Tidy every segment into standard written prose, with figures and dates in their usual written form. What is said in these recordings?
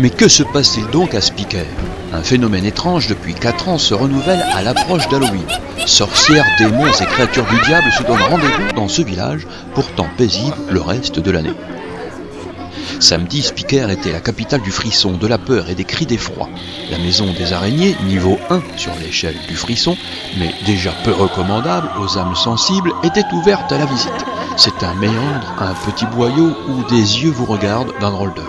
Mais que se passe-t-il donc à Spiker? Un phénomène étrange depuis 4 ans se renouvelle à l'approche d'Halloween. Sorcières, démons et créatures du diable se donnent rendez-vous dans ce village, pourtant paisible le reste de l'année. Samedi, Spiker était la capitale du frisson, de la peur et des cris d'effroi. La maison des araignées, niveau 1 sur l'échelle du frisson, mais déjà peu recommandable aux âmes sensibles, était ouverte à la visite. C'est un méandre, un petit boyau où des yeux vous regardent d'un drôle d'œil.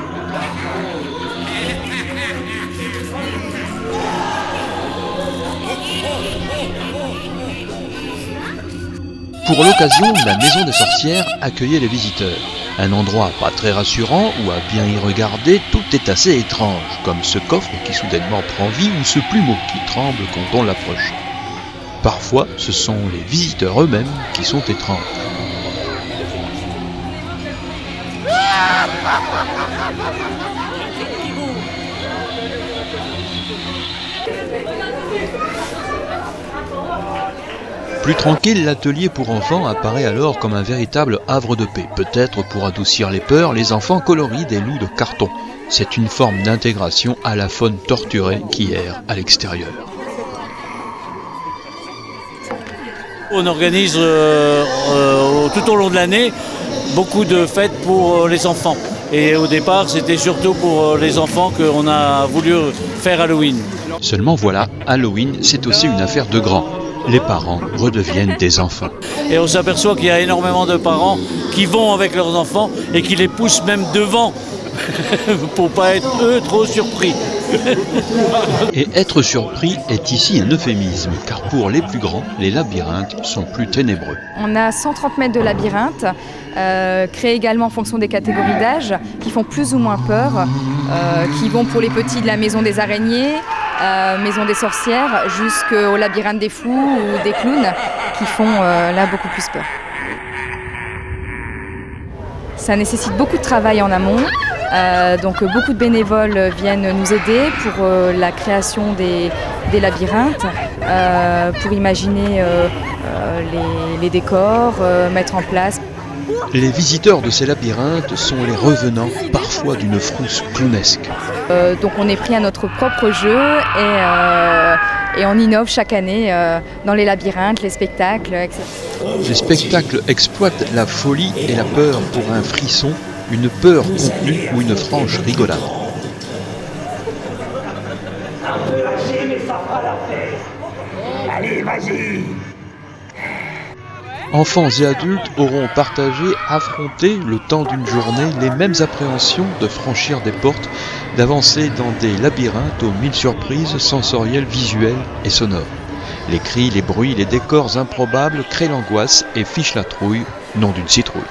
Pour l'occasion, la maison des sorcières accueillait les visiteurs. Un endroit pas très rassurant où, à bien y regarder, tout est assez étrange, comme ce coffre qui soudainement prend vie ou ce plumeau qui tremble quand on l'approche. Parfois, ce sont les visiteurs eux-mêmes qui sont étranges. Plus tranquille, l'atelier pour enfants apparaît alors comme un véritable havre de paix. Peut-être pour adoucir les peurs, les enfants colorient des loups de carton. C'est une forme d'intégration à la faune torturée qui erre à l'extérieur. On organise tout au long de l'année beaucoup de fêtes pour les enfants. Et au départ, c'était surtout pour les enfants qu'on a voulu faire Halloween. Seulement voilà, Halloween, c'est aussi une affaire de grands. Les parents redeviennent des enfants. Et on s'aperçoit qu'il y a énormément de parents qui vont avec leurs enfants et qui les poussent même devant pour pas être eux trop surpris. Et être surpris est ici un euphémisme, car pour les plus grands, les labyrinthes sont plus ténébreux. On a 130 mètres de labyrinthe, créés également en fonction des catégories d'âge, qui font plus ou moins peur, qui vont pour les petits de la maison des araignées, maison des sorcières, jusqu'au labyrinthe des fous ou des clowns, qui font là beaucoup plus peur. Ça nécessite beaucoup de travail en amont. Donc beaucoup de bénévoles viennent nous aider pour la création des labyrinthes, pour imaginer les décors, mettre en place. Les visiteurs de ces labyrinthes sont les revenants, parfois d'une frousse clownesque. Donc on est pris à notre propre jeu et on innove chaque année dans les labyrinthes, les spectacles, etc. Les spectacles exploitent la folie et la peur pour un frisson, une peur contenue ou une franche rigolade. Allez, vas-y! Enfants et adultes auront partagé, affronté le temps d'une journée les mêmes appréhensions de franchir des portes, d'avancer dans des labyrinthes aux 1000 surprises sensorielles, visuelles et sonores. Les cris, les bruits, les décors improbables créent l'angoisse et fichent la trouille, non d'une citrouille.